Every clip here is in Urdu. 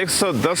110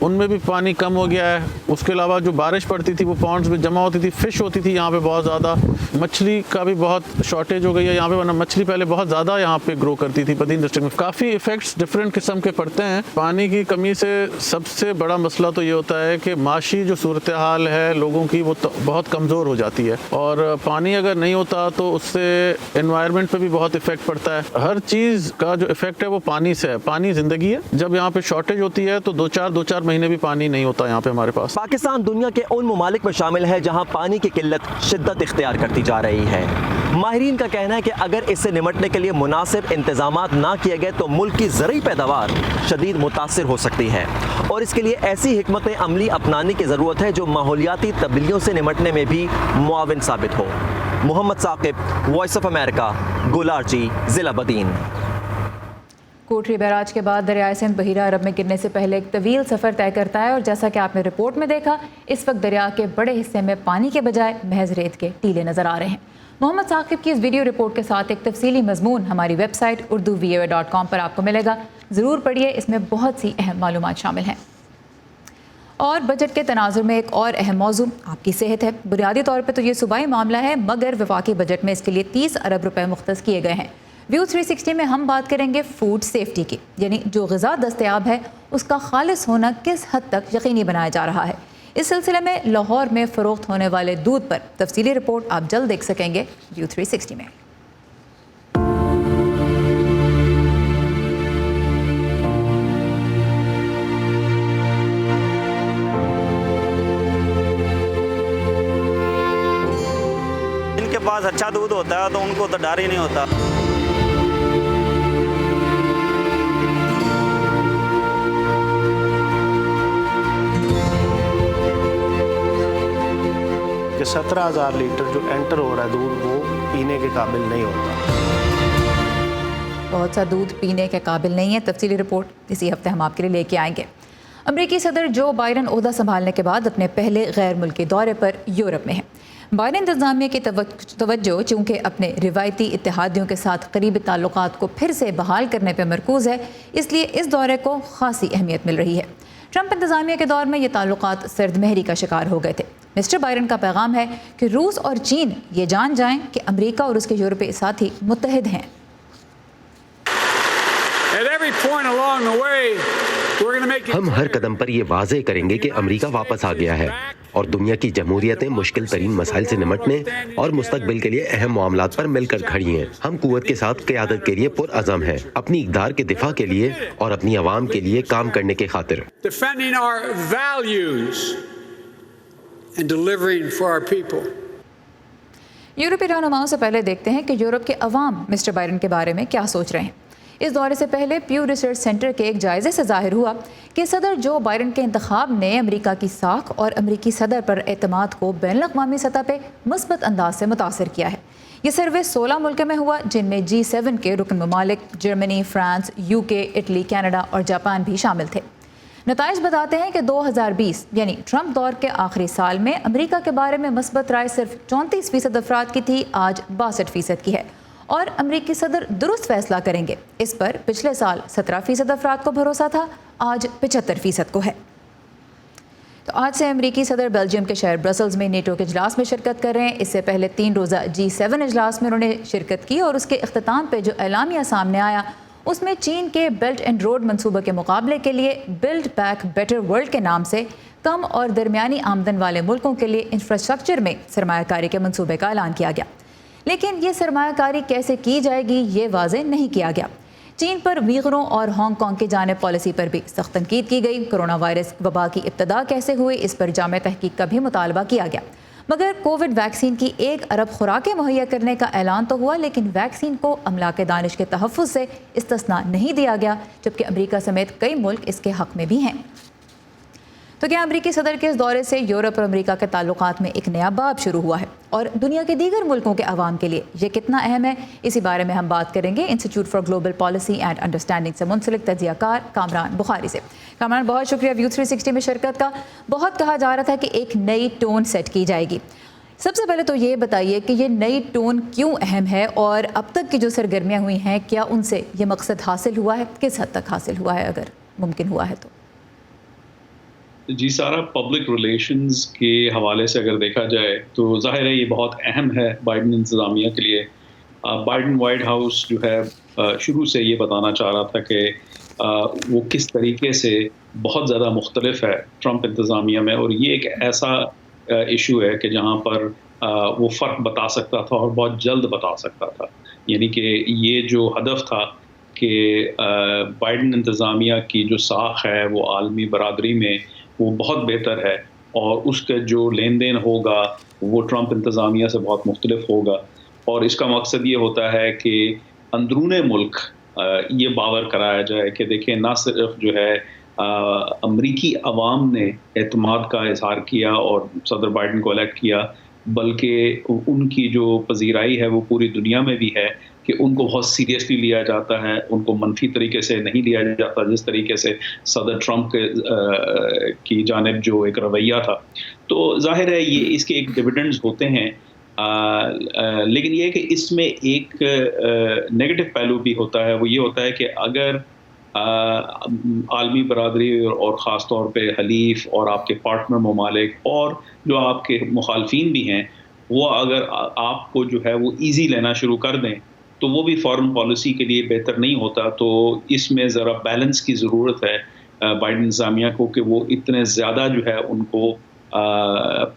ان میں بھی پانی کم ہو گیا ہے. اس کے علاوہ جو بارش پڑتی تھی وہ پونڈز میں جمع ہوتی تھی, فش ہوتی تھی یہاں پہ بہت زیادہ. مچھلی کا بھی بہت شارٹیج ہو گئی ہے یہاں پہ, ورنہ مچھلی پہلے بہت زیادہ یہاں پہ گرو کرتی تھی بدین ڈسٹرکٹ میں. کافی ایفیکٹس ڈفرینٹ قسم کے پڑتے ہیں. پانی کی کمی سے سب سے بڑا مسئلہ تو یہ ہوتا ہے کہ معاشی جو صورتحال ہے لوگوں کی وہ بہت کمزور ہو جاتی ہے, اور پانی اگر نہیں ہوتا تو اس سے انوائرمنٹ پہ بھی بہت افیکٹ پڑتا ہے. ہر چیز کا جو افیکٹ ہے وہ پانی سے ہے. پانی زندگی ہے. جب یہاں پہ شارٹیج ہوتی ہے تو دو چار مہینے بھی پانی نہیں ہوتا یہاں پہ ہمارے پاس. پاکستان دنیا کے ان ممالک میں شامل ہے جہاں پانی کی قلت شدت اختیار کرتی جا رہی ہے. ماہرین کا کہنا ہے کہ اگر اس سے نمٹنے کے لیے مناسب انتظامات نہ کیے گئے تو ملک کی زرعی پیداوار شدید متاثر ہو سکتی ہے, اور اس کے لیے ایسی حکمت عملی اپنانے کی ضرورت ہے جو ماحولیاتی تبدیلیوں سے نمٹنے میں بھی معاون ثابت ہو. محمد ثاقب, وائس آف امریکہ, گولارچی, ضلع بدین. کوٹری بیراج کے بعد دریائے سندھ بحیرہ عرب میں گرنے سے پہلے ایک طویل سفر طے کرتا ہے, اور جیسا کہ آپ نے رپورٹ میں دیکھا اس وقت دریا کے بڑے حصے میں پانی کے بجائے محض ریت کے ٹیلے نظر آ رہے ہیں. محمد ثاقب کی اس ویڈیو رپورٹ کے ساتھ ایک تفصیلی مضمون ہماری ویب سائٹ urduvoa.com پر آپ کو ملے گا, ضرور پڑھیے, اس میں بہت سی اہم معلومات شامل ہیں. اور بجٹ کے تناظر میں ایک اور اہم موضوع آپ کی صحت ہے. بنیادی طور پہ تو یہ صوبائی معاملہ ہے, مگر وفاقی بجٹ میں اس کے لیے 30 ارب روپے مختص کیے گئے ہیں. ویو 360 میں ہم بات کریں گے فوڈ سیفٹی کی, یعنی جو غذا دستیاب ہے اس کا خالص ہونا کس حد تک یقینی بنایا جا رہا ہے. اس سلسلے میں لاہور میں فروخت ہونے والے دودھ پر تفصیلی رپورٹ آپ جلد دیکھ سکیں گے ویو 360 میں. ان کے پاس اچھا دودھ ہوتا ہے تو ان کو تو ڈر ہی نہیں ہوتا. کہ 17,000 لیٹر جو انٹر ہو رہا ہے دودھ وہ پینے کے قابل نہیں ہوتا. بہت سا دودھ پینے کے قابل نہیں ہے. تفصیلی رپورٹ اسی ہفتے ہم آپ کے لیے لے کے آئیں گے. امریکی صدر جو بائیڈن عہدہ سنبھالنے کے بعد اپنے پہلے غیر ملکی دورے پر یورپ میں ہیں. بائیڈن انتظامیہ کی توجہ چونکہ اپنے روایتی اتحادیوں کے ساتھ قریبی تعلقات کو پھر سے بحال کرنے پر مرکوز ہے, اس لیے اس دورے کو خاصی اہمیت مل رہی ہے. ٹرمپ انتظامیہ کے دور میں یہ تعلقات سرد مہری کا شکار ہو گئے تھے. مسٹر بائیڈن کا پیغام ہے کہ روس اور چین یہ جان جائیں کہ امریکہ اور اس کے یورپی ساتھی متحد ہیں. ہم ہر قدم پر یہ واضح کریں گے کہ امریکہ واپس آ گیا ہے اور دنیا کی جمہوریتیں مشکل ترین مسائل سے نمٹنے اور مستقبل کے لیے اہم معاملات پر مل کر کھڑی ہیں. ہم قوت کے ساتھ قیادت کے لیے پرعزم ہیں, اپنی اقدار کے دفاع کے لیے اور اپنی عوام کے لیے کام کرنے کے خاطر. یورپی رہنماؤں سے پہلے دیکھتے ہیں کہ یورپ کے عوام مسٹر بائیڈن کے بارے میں کیا سوچ رہے ہیں. اس دورے سے پہلے پیو ریسرچ سینٹر کے ایک جائزے سے ظاہر ہوا کہ صدر جو بائیڈن کے انتخاب نے امریکہ کی ساکھ اور امریکی صدر پر اعتماد کو بین الاقوامی سطح پہ مثبت انداز سے متاثر کیا ہے. یہ سروے 16 ملکوں میں ہوا, جن میں G7 کے رکن ممالک Germany, France, UK, Italy, Canada اور جاپان بھی شامل تھے. نتائج بتاتے ہیں کہ 2020 یعنی ٹرمپ دور کے آخری سال میں امریکہ کے بارے میں مثبت رائے صرف 34% افراد کی تھی, آج 62% کی ہے. اور امریکی صدر درست فیصلہ کریں گے, اس پر پچھلے سال 17% افراد کو بھروسہ تھا, آج 75% کو ہے. تو آج سے امریکی صدر بیلجیم کے شہر برسلز میں نیٹو کے اجلاس میں شرکت کر رہے ہیں. اس سے پہلے 3 روزہ G7 اجلاس میں انہوں نے شرکت کی, اور اس کے اختتام پہ جو اعلامیہ سامنے آیا اس میں چین کے بیلٹ اینڈ روڈ منصوبے کے مقابلے کے لیے بلڈ بیک بیٹر ورلڈ کے نام سے کم اور درمیانی آمدن والے ملکوں کے لیے انفراسٹرکچر میں سرمایہ کاری کے منصوبے کا اعلان کیا گیا. لیکن یہ سرمایہ کاری کیسے کی جائے گی یہ واضح نہیں کیا گیا. چین پر ویغروں اور ہانگ کانگ کی جانب پالیسی پر بھی سخت تنقید کی گئی. کرونا وائرس وبا کی ابتدا کیسے ہوئی اس پر جامع تحقیق کا بھی مطالبہ کیا گیا. مگر کووڈ ویکسین کی 1 ارب خوراکیں مہیا کرنے کا اعلان تو ہوا, لیکن ویکسین کو املاک دانش کے تحفظ سے استثناء نہیں دیا گیا, جبکہ امریکہ سمیت کئی ملک اس کے حق میں بھی ہیں. تو کیا امریکی صدر کے اس دورے سے یورپ اور امریکہ کے تعلقات میں ایک نیا باب شروع ہوا ہے, اور دنیا کے دیگر ملکوں کے عوام کے لیے یہ کتنا اہم ہے؟ اسی بارے میں ہم بات کریں گے institute for global policy and understanding سے منسلک تجزیہ کار کامران بخاری سے. کامران, بہت شکریہ ویو 360 میں شرکت کا. بہت کہا جا رہا تھا کہ ایک نئی ٹون سیٹ کی جائے گی. سب سے پہلے تو یہ بتائیے کہ یہ نئی ٹون کیوں اہم ہے, اور اب تک کی جو سرگرمیاں ہوئی ہیں کیا ان سے یہ مقصد حاصل ہوا ہے؟ کس حد تک حاصل ہوا ہے, اگر ممکن ہوا ہے تو؟ جی سارا پبلک ریلیشنز کے حوالے سے اگر دیکھا جائے تو ظاہر ہے یہ بہت اہم ہے بائیڈن انتظامیہ کے لیے. بائیڈن وائٹ ہاؤس جو ہے شروع سے یہ بتانا چاہ رہا تھا کہ وہ کس طریقے سے بہت زیادہ مختلف ہے ٹرمپ انتظامیہ میں, اور یہ ایک ایسا ایشو ہے کہ جہاں پر وہ فرق بتا سکتا تھا اور بہت جلد بتا سکتا تھا. یعنی کہ یہ جو ہدف تھا کہ بائیڈن انتظامیہ کی جو ساکھ ہے وہ عالمی برادری میں وہ بہت بہتر ہے, اور اس کا جو لین دین ہوگا وہ ٹرمپ انتظامیہ سے بہت مختلف ہوگا. اور اس کا مقصد یہ ہوتا ہے کہ اندرون ملک یہ باور کرایا جائے کہ دیکھیں نہ صرف جو ہے امریکی عوام نے اعتماد کا اظہار کیا اور صدر بائیڈن کو الیکٹ کیا, بلکہ ان کی جو پذیرائی ہے وہ پوری دنیا میں بھی ہے کہ ان کو بہت سیریسلی لیا جاتا ہے, ان کو منفی طریقے سے نہیں لیا جاتا جس طریقے سے صدر ٹرمپ کی جانب جو ایک رویہ تھا. تو ظاہر ہے یہ اس کے ایک ڈویڈنڈز ہوتے ہیں, لیکن یہ ہے کہ اس میں ایک نیگیٹو پہلو بھی ہوتا ہے. وہ یہ ہوتا ہے کہ اگر عالمی برادری اور خاص طور پہ حلیف اور آپ کے پارٹنر ممالک اور جو آپ کے مخالفین بھی ہیں وہ اگر آپ کو جو ہے وہ ایزی لینا شروع کر دیں تو وہ بھی فارن پالیسی کے لیے بہتر نہیں ہوتا. تو اس میں ذرا بیلنس کی ضرورت ہے بائیڈن انتظامیہ کو کہ وہ اتنے زیادہ جو ہے ان کو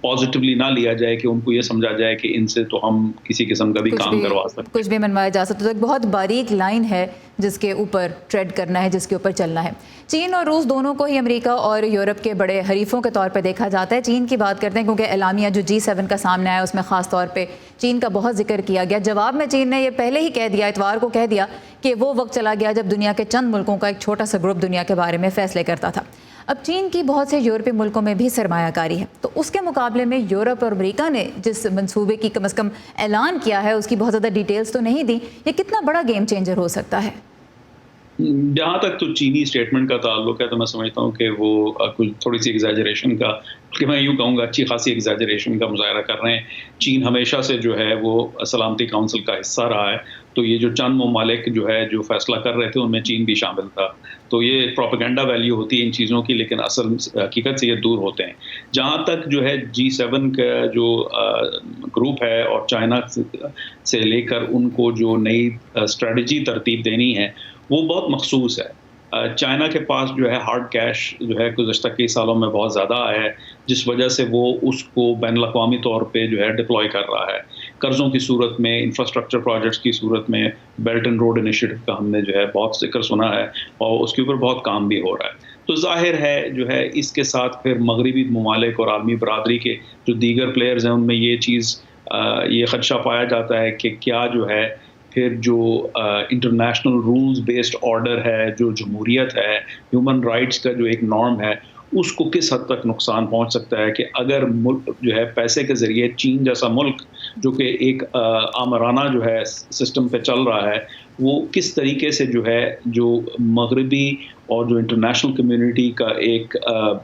پازیٹیولی نہ لیا جائے کہ ان کو یہ سمجھا جائے کہ ان سے تو ہم کسی قسم کا بھی کام کروا سکتے, کچھ بھی منوایا جا سکتا. تو ایک بہت باریک لائن ہے جس کے اوپر ٹریڈ کرنا ہے, جس کے اوپر چلنا ہے. چین اور روس دونوں کو ہی امریکہ اور یورپ کے بڑے حریفوں کے طور پہ دیکھا جاتا ہے. چین کی بات کرتے ہیں کیونکہ اعلامیہ جو G7 کا سامنے آیا اس میں خاص طور پہ چین کا بہت ذکر کیا گیا. جواب میں چین نے یہ پہلے ہی کہہ دیا, اتوار کو کہہ دیا کہ وہ وقت چلا گیا جب دنیا کے چند ملکوں کا ایک چھوٹا سا گروپ دنیا کے بارے میں فیصلے کرتا تھا. اب چین کی بہت سے یورپی ملکوں میں بھی سرمایہ کاری ہے, تو اس کے مقابلے میں یورپ اور امریکہ نے جس منصوبے کی کم از کم اعلان کیا ہے اس کی بہت زیادہ ڈیٹیلز تو نہیں دی. یہ کتنا بڑا گیم چینجر ہو سکتا ہے؟ جہاں تک تو چینی اسٹیٹمنٹ کا تعلق ہے تو میں سمجھتا ہوں کہ وہ کچھ تھوڑی سی ایگزیجریشن کا, کہ میں یوں کہوں گا اچھی خاصی ایگزیجریشن کا مظاہرہ کر رہے ہیں. چین ہمیشہ سے جو ہے وہ سلامتی کونسل کا حصہ رہا ہے, تو یہ جو چند ممالک جو ہے جو فیصلہ کر رہے تھے ان میں چین بھی شامل تھا. تو یہ پروپیگنڈا ویلیو ہوتی ہے ان چیزوں کی, لیکن اصل حقیقت سے یہ دور ہوتے ہیں. جہاں تک جو ہے G7 کا جو گروپ ہے اور چائنا سے لے کر ان کو جو نئی اسٹریٹجی ترتیب دینی ہے وہ بہت مخصوص ہے. چائنا کے پاس جو ہے ہارڈ کیش جو ہے گزشتہ کئی سالوں میں بہت زیادہ آیا ہے, جس وجہ سے وہ اس کو بین الاقوامی طور پہ جو ہے ڈپلوائے کر رہا ہے. قرضوں کی صورت میں, انفراسٹرکچر پروجیکٹس کی صورت میں, بیلٹ اینڈ روڈ انیشیٹو کا ہم نے جو ہے بہت ذکر سنا ہے اور اس کے اوپر بہت کام بھی ہو رہا ہے. تو ظاہر ہے جو ہے اس کے ساتھ پھر مغربی ممالک اور عالمی برادری کے جو دیگر پلیئرز ہیں ان میں یہ چیز یہ خدشہ پایا جاتا ہے کہ کیا جو ہے پھر جو انٹرنیشنل رولز بیسڈ آرڈر ہے, جو جمہوریت ہے, ہیومن رائٹس کا جو ایک نارم ہے, اس کو کس حد تک نقصان پہنچ سکتا ہے کہ اگر ملک جو ہے پیسے کے ذریعے چین جیسا ملک جو کہ ایک آمرانہ جو ہے سسٹم پہ چل رہا ہے وہ کس طریقے سے جو ہے جو مغربی اور جو انٹرنیشنل کمیونٹی کا ایک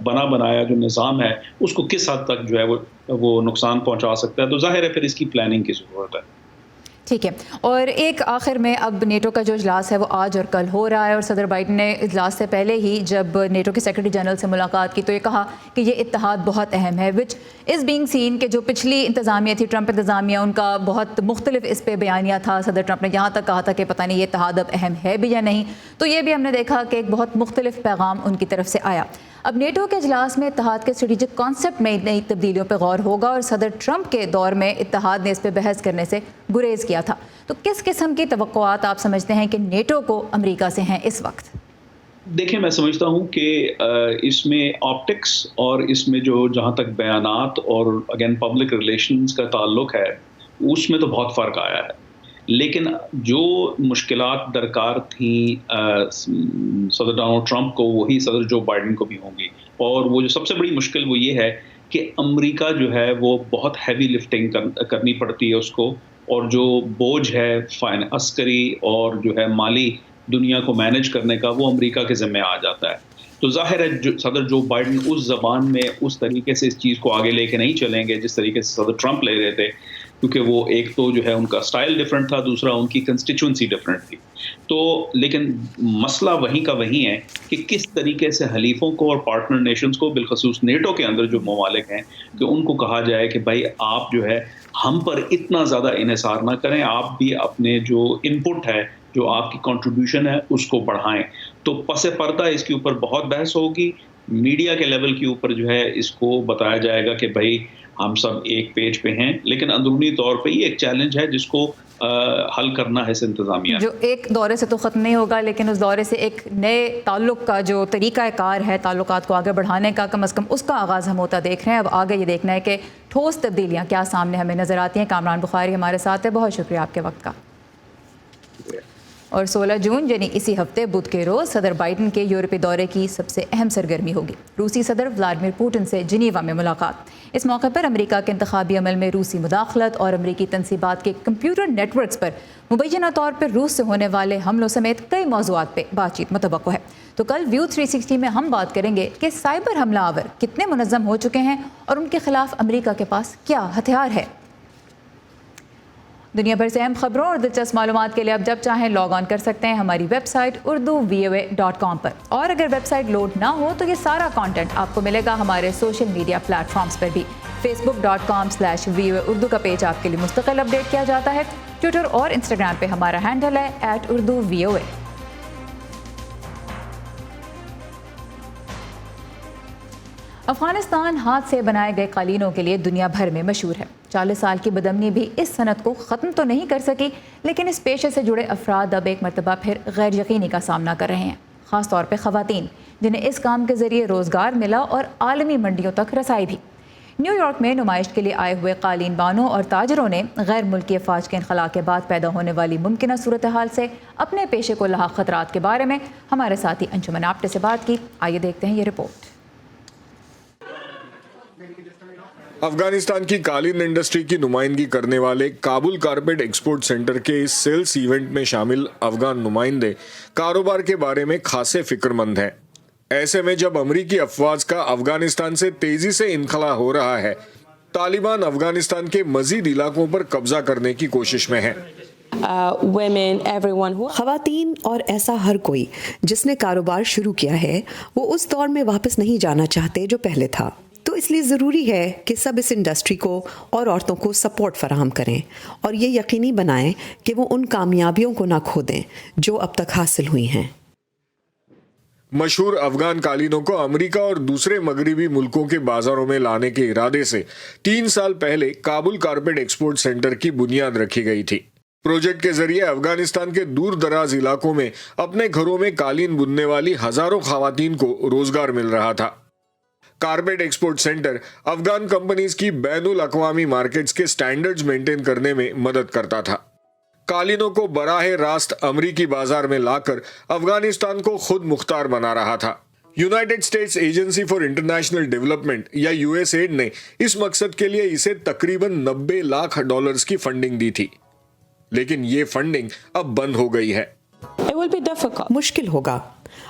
بنا بنایا جو نظام ہے اس کو کس حد تک جو ہے وہ نقصان پہنچا سکتا ہے. تو ظاہر ہے پھر اس کی پلاننگ کی ضرورت ہے. ٹھیک ہے. اور ایک آخر میں اب نیٹو کا جو اجلاس ہے وہ آج اور کل ہو رہا ہے, اور صدر بائیڈن نے اجلاس سے پہلے ہی جب نیٹو کے سیکرٹری جنرل سے ملاقات کی تو یہ کہا کہ یہ اتحاد بہت اہم ہے, وچ از بینگ سین کہ جو پچھلی انتظامیہ تھی ٹرمپ انتظامیہ ان کا بہت مختلف اس پہ بیانیہ تھا. صدر ٹرمپ نے یہاں تک کہا تھا کہ پتہ نہیں یہ اتحاد اب اہم ہے بھی یا نہیں, تو یہ بھی ہم نے دیکھا کہ ایک بہت مختلف پیغام ان کی طرف سے آیا. اب نیٹو کے اجلاس میں اتحاد کے اسٹریٹجک کانسیپٹ میں نئی تبدیلیوں پہ غور ہوگا, اور صدر ٹرمپ کے دور میں اتحاد نے اس پہ بحث کرنے سے گریز کیا تھا. تو کس قسم کی توقعات آپ سمجھتے ہیں کہ نیٹو کو امریکہ سے ہیں اس وقت؟ دیکھیں میں سمجھتا ہوں کہ اس میں آپٹکس اور اس میں جو جہاں تک بیانات اور اگین پبلک ریلیشنز کا تعلق ہے اس میں تو بہت فرق آیا ہے, لیکن جو مشکلات درکار تھیں صدر ڈونلڈ ٹرمپ کو وہی صدر جو بائیڈن کو بھی ہوں گی. اور وہ جو سب سے بڑی مشکل وہ یہ ہے کہ امریکہ جو ہے وہ بہت ہیوی لفٹنگ کرنی پڑتی ہے اس کو, اور جو بوجھ ہے عسکری اور جو ہے مالی دنیا کو مینج کرنے کا وہ امریکہ کے ذمہ آ جاتا ہے. تو ظاہر ہے صدر جو بائیڈن اس زبان میں اس طریقے سے اس چیز کو آگے لے کے نہیں چلیں گے جس طریقے سے صدر ٹرمپ لے رہے تھے. کیونکہ وہ ایک تو جو ہے ان کا اسٹائل ڈفرینٹ تھا, دوسرا ان کی کنسٹیچوئنسی ڈفرینٹ تھی. تو لیکن مسئلہ وہیں کا وہیں ہے کہ کس طریقے سے حلیفوں کو اور پارٹنر نیشنز کو, بالخصوص نیٹو کے اندر جو ممالک ہیں, کہ ان کو کہا جائے کہ بھائی آپ جو ہے ہم پر اتنا زیادہ انحصار نہ کریں, آپ بھی اپنے جو ان پٹ ہے, جو آپ کی کنٹریبیوشن ہے, اس کو بڑھائیں. تو پس پردہ اس کے اوپر بہت بحث ہوگی, میڈیا کے لیول کے اوپر جو ہے اس کو بتایا جائے گا کہ بھائی ہم سب ایک پیج پہ ہیں, لیکن اندرونی طور پہ یہ ایک چیلنج ہے جس کو حل کرنا ہے انتظامیہ, جو ایک دورے سے تو ختم نہیں ہوگا, لیکن اس دورے سے ایک نئے تعلق کا جو طریقہ کار ہے تعلقات کو آگے بڑھانے کا, کم از کم اس کا آغاز ہم ہوتا دیکھ رہے ہیں. اب آگے یہ دیکھنا ہے کہ ٹھوس تبدیلیاں کیا سامنے ہمیں نظر آتی ہیں. کامران بخاری ہمارے ساتھ ہے, بہت شکریہ آپ کے وقت کا. اور 16 جون یعنی اسی ہفتے بدھ کے روز صدر بائیڈن کے یورپی دورے کی سب سے اہم سرگرمی ہوگی روسی صدر ولادیمیر پوٹن سے جنیوا میں ملاقات. اس موقع پر امریکہ کے انتخابی عمل میں روسی مداخلت اور امریکی تنصیبات کے کمپیوٹر نیٹ ورکس پر مبینہ طور پر روس سے ہونے والے حملوں سمیت کئی موضوعات پہ بات چیت متوقع ہے. تو کل ویو 360 میں ہم بات کریں گے کہ سائبر حملہ آور کتنے منظم ہو چکے ہیں اور ان کے خلاف امریکہ کے پاس کیا ہتھیار ہے. دنیا بھر سے اہم خبروں اور دلچسپ معلومات کے لیے آپ جب چاہیں لاگ آن کر سکتے ہیں ہماری ویب سائٹ urduvoa.com پر. اور اگر ویب سائٹ لوڈ نہ ہو تو یہ سارا کانٹینٹ آپ کو ملے گا ہمارے سوشل میڈیا پلیٹ فارمز پر بھی. facebook.com/VOA اردو کا پیج آپ کے لیے مستقل اپڈیٹ کیا جاتا ہے. ٹویٹر اور انسٹاگرام پہ ہمارا ہینڈل ہے @urduvoa. افغانستان ہاتھ سے بنائے گئے قالینوں کے لیے دنیا بھر میں مشہور ہے. 40 سال کی بدامنی بھی اس صنعت کو ختم تو نہیں کر سکی, لیکن اس پیشے سے جڑے افراد اب ایک مرتبہ پھر غیر یقینی کا سامنا کر رہے ہیں, خاص طور پہ خواتین جنہیں اس کام کے ذریعے روزگار ملا اور عالمی منڈیوں تک رسائی بھی. نیو یارک میں نمائش کے لیے آئے ہوئے قالین بانوں اور تاجروں نے غیر ملکی افواج کے انخلا کے بعد پیدا ہونے والی ممکنہ صورتحال سے اپنے پیشے کو لاحق خطرات کے بارے میں ہمارے ساتھی انجمن آپٹے سے بات کی. آئیے دیکھتے ہیں یہ رپورٹ. افغانستان کی قالین انڈسٹری کی نمائندگی کرنے والے کابل کارپیٹ ایکسپورٹ سینٹر کے اس سیلز ایونٹ میں شامل افغان نمائندے کاروبار کے بارے میں خاصے فکر مند ہیں. ایسے میں جب امریکی افواج کا افغانستان سے تیزی سے انخلا ہو رہا ہے, طالبان افغانستان کے مزید علاقوں پر قبضہ کرنے کی کوشش میں ہیں. خواتین اور ایسا ہر کوئی جس نے کاروبار شروع کیا ہے وہ اس دور میں واپس نہیں جانا چاہتے جو پہلے تھا. تو اس لیے ضروری ہے کہ سب اس انڈسٹری کو اور عورتوں کو سپورٹ فراہم کریں اور یہ یقینی بنائیں کہ وہ ان کامیابیوں کو نہ کھو دیں جو اب تک حاصل ہوئی ہیں. مشہور افغان قالینوں کو امریکہ اور دوسرے مغربی ملکوں کے بازاروں میں لانے کے ارادے سے 3 سال پہلے کابل کارپیٹ ایکسپورٹ سینٹر کی بنیاد رکھی گئی تھی. پروجیکٹ کے ذریعے افغانستان کے دور دراز علاقوں میں اپنے گھروں میں قالین بننے والی ہزاروں خواتین کو روزگار مل رہا تھا. Carpet export centre Afghan companies کی بین الاقوامی مارکیٹس کے سٹینڈرڈز مینٹین کرنے میں مدد کرتا تھا. قالینوں کو براہ راست امریکی بازار میں لا کر افغانستان کو خود مختار بنا رہا تھا. United States Agency for International Development یا USAID نے اس مقصد کے لیے اسے تقریباً $90 لاکھ کی فنڈنگ دی تھی, لیکن یہ فنڈنگ اب بند ہو گئی ہے. مشکل ہوگا.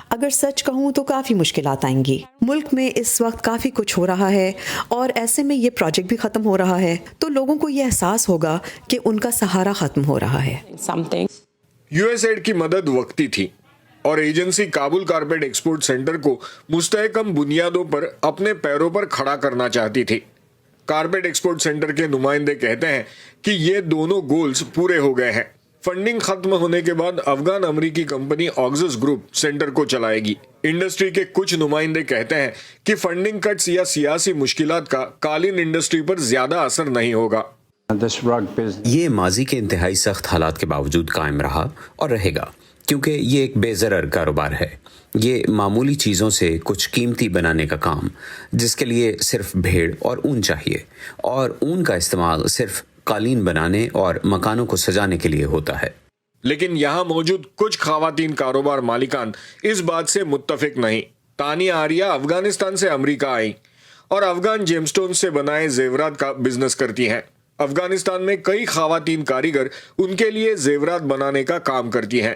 اگر سچ کہوں تو کافی مشکلات آئیں گی. ملک میں اس وقت کافی کچھ ہو رہا ہے اور ایسے میں یہ پروجیکٹ بھی ختم ہو رہا ہے تو لوگوں کو یہ احساس ہوگا کہ ان کا سہارا ختم ہو رہا ہے. USAID کی مدد وقتی تھی اور agency Kabul carpet export centre کو مستحکم بنیادوں پر اپنے پیروں پر کھڑا کرنا چاہتی تھی. کارپیٹ ایکسپورٹ سینٹر کے نمائندے کہتے ہیں کہ یہ دونوں گولز پورے ہو گئے ہیں. فنڈنگ ختم ہونے کے بعد افغان امریکی کمپنی آگزس گروپ سینٹر کو چلائے گی. انڈسٹری کے کچھ نمائندے کہتے ہیں کہ فنڈنگ کٹس یا سیاسی مشکلات کا قالین انڈسٹری پر زیادہ اثر نہیں ہوگا. یہ ماضی کے انتہائی سخت حالات کے باوجود قائم رہا اور رہے گا کیونکہ یہ ایک بے ضرر کاروبار ہے. یہ معمولی چیزوں سے کچھ قیمتی بنانے کا کام جس کے لیے صرف بھیڑ اور اون چاہیے, اور اون کا استعمال صرف قالین بنانے اور مکانوں کو سجانے کے لیے ہوتا ہے. لیکن یہاں موجود کچھ خواتین کاروبار مالکان اس بات سے متفق نہیں. تانیہ آریہ افغانستان سے امریکہ آئیں اور افغان جیم سٹون سے بنائے زیورات کا بزنس کرتی ہیں. افغانستان میں کئی خواتین کاریگر ان کے لیے زیورات بنانے کا کام کرتی ہیں.